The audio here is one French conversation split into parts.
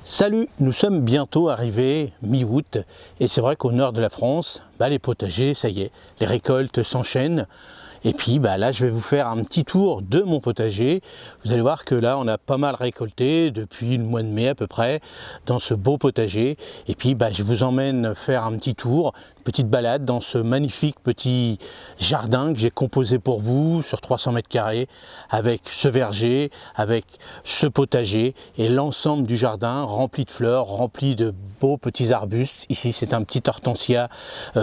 Salut, nous sommes bientôt arrivés mi-août et c'est vrai qu'au nord de la France, les potagers, ça y est, les récoltes s'enchaînent. Et puis là, je vais vous faire un petit tour de mon potager. Vous allez voir que là, on a pas mal récolté depuis le mois de mai à peu près dans ce beau potager. Et puis, je vous emmène faire un petit tour, une petite balade dans ce magnifique petit jardin que j'ai composé pour vous sur 300 mètres carrés avec ce verger, avec ce potager et l'ensemble du jardin rempli de fleurs, rempli de beaux petits arbustes. Ici, c'est un petit hortensia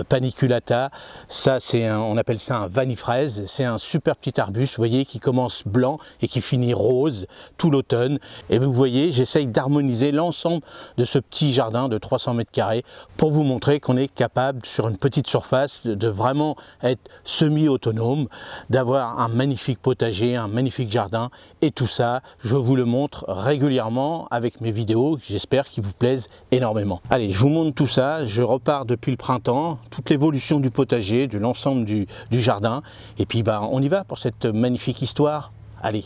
paniculata. Ça, on appelle ça un vanifraise. C'est un super petit arbuste, vous voyez, qui commence blanc et qui finit rose tout l'automne. Et vous voyez, j'essaye d'harmoniser l'ensemble de ce petit jardin de 300 mètres carrés pour vous montrer qu'on est capable, sur une petite surface, de vraiment être semi-autonome, d'avoir un magnifique potager, un magnifique jardin. Et tout ça, je vous le montre régulièrement avec mes vidéos, j'espère qu'ils vous plaisent énormément. Allez, je vous montre tout ça, je repars depuis le printemps, toute l'évolution du potager, de l'ensemble du jardin. Et puis on y va pour cette magnifique histoire. Allez.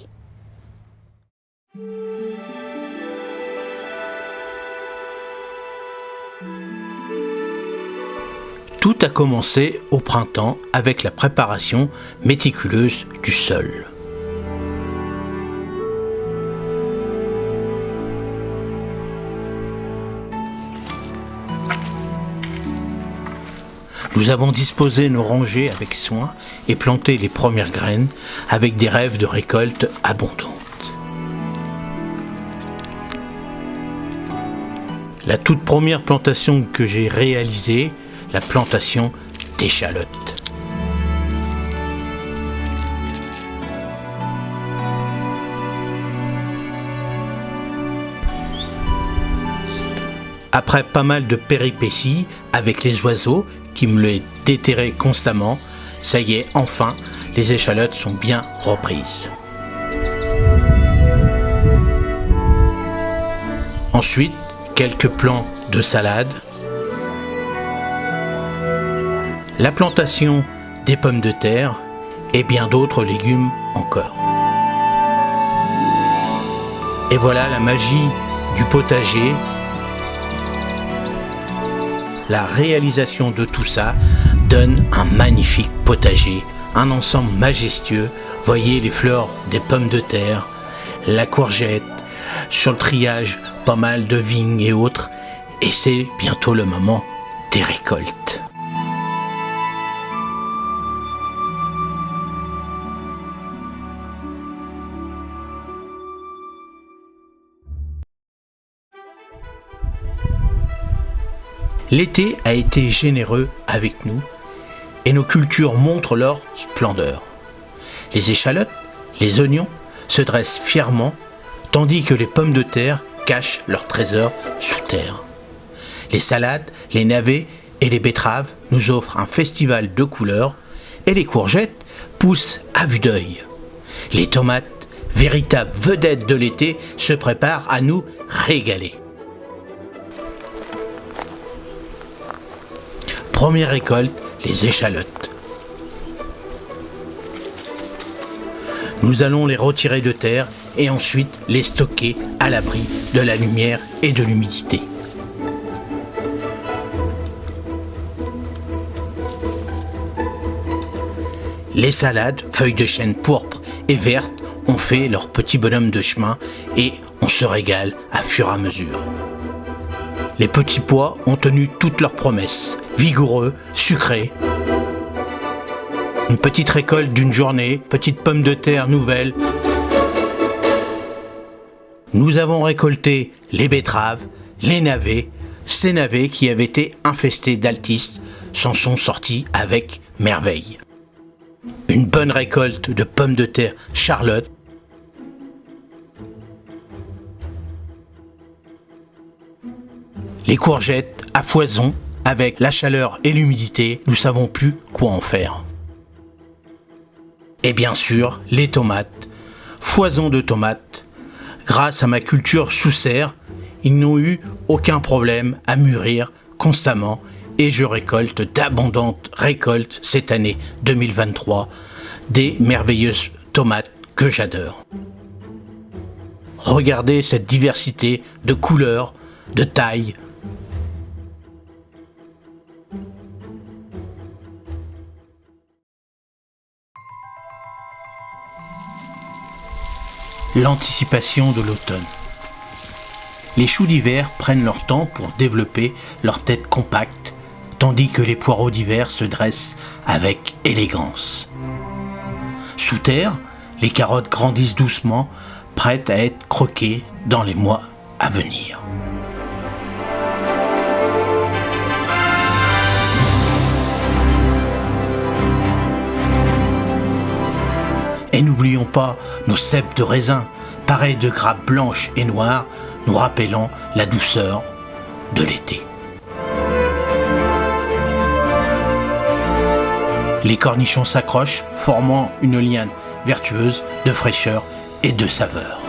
Tout a commencé au printemps avec la préparation méticuleuse du sol. Nous avons disposé nos rangées avec soin et planté les premières graines avec des rêves de récolte abondantes. La toute première plantation que j'ai réalisée, la plantation d'échalotes. Après pas mal de péripéties avec les oiseaux qui me les déterraient constamment, ça y est, enfin, les échalotes sont bien reprises. Ensuite, quelques plants de salade, la plantation des pommes de terre et bien d'autres légumes encore. Et voilà la magie du potager. La réalisation de tout ça donne un magnifique potager, un ensemble majestueux. Voyez les fleurs des pommes de terre, la courgette, sur le triage pas mal de vignes et autres. Et c'est bientôt le moment des récoltes. L'été a été généreux avec nous et nos cultures montrent leur splendeur. Les échalotes, les oignons se dressent fièrement tandis que les pommes de terre cachent leurs trésors sous terre. Les salades, les navets et les betteraves nous offrent un festival de couleurs et les courgettes poussent à vue d'œil. Les tomates, véritables vedettes de l'été, se préparent à nous régaler. Première récolte, les échalotes. Nous allons les retirer de terre et ensuite les stocker à l'abri de la lumière et de l'humidité. Les salades, feuilles de chêne pourpres et vertes, ont fait leur petit bonhomme de chemin et on se régale à fur et à mesure. Les petits pois ont tenu toutes leurs promesses, vigoureux, sucrés. Une petite récolte d'une journée, petite pomme de terre nouvelle. Nous avons récolté les betteraves, les navets. Ces navets qui avaient été infestés d'altistes s'en sont sortis avec merveille. Une bonne récolte de pommes de terre Charlotte. Les courgettes à foison, avec la chaleur et l'humidité, nous ne savons plus quoi en faire. Et bien sûr, les tomates, foison de tomates. Grâce à ma culture sous serre, ils n'ont eu aucun problème à mûrir constamment et je récolte d'abondantes récoltes cette année 2023, des merveilleuses tomates que j'adore. Regardez cette diversité de couleurs, de taille. L'anticipation de l'automne. Les choux d'hiver prennent leur temps pour développer leur tête compacte, tandis que les poireaux d'hiver se dressent avec élégance. Sous terre, les carottes grandissent doucement, prêtes à être croquées dans les mois à venir. Et n'oublions pas nos cèpes de raisin, pareils de grappes blanches et noires, nous rappelant la douceur de l'été. Les cornichons s'accrochent, formant une liane vertueuse de fraîcheur et de saveur.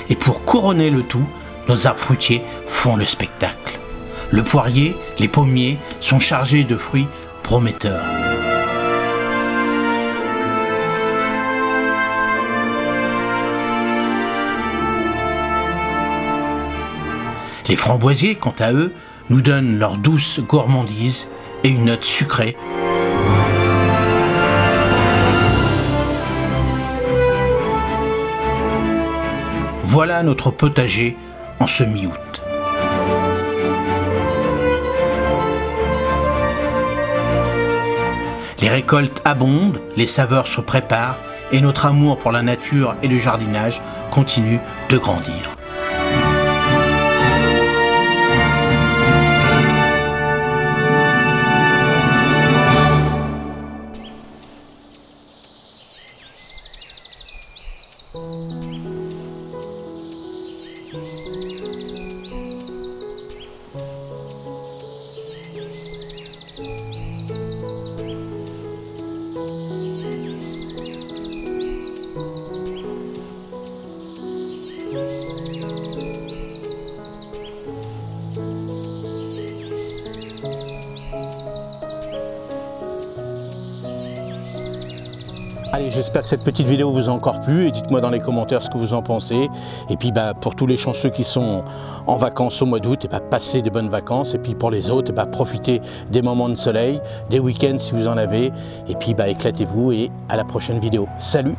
Et pour couronner le tout, nos arbres fruitiers font le spectacle. Le poirier, les pommiers sont chargés de fruits prometteurs. Les framboisiers, quant à eux, nous donnent leur douce gourmandise et une note sucrée. Voilà notre potager en ce mi-août. Les récoltes abondent, les saveurs se préparent et notre amour pour la nature et le jardinage continue de grandir. Allez, j'espère que cette petite vidéo vous a encore plu et dites-moi dans les commentaires ce que vous en pensez. Et puis pour tous les chanceux qui sont en vacances au mois d'août, passez des bonnes vacances. Et puis pour les autres, profitez des moments de soleil, des week-ends si vous en avez. Et puis éclatez-vous et à la prochaine vidéo. Salut!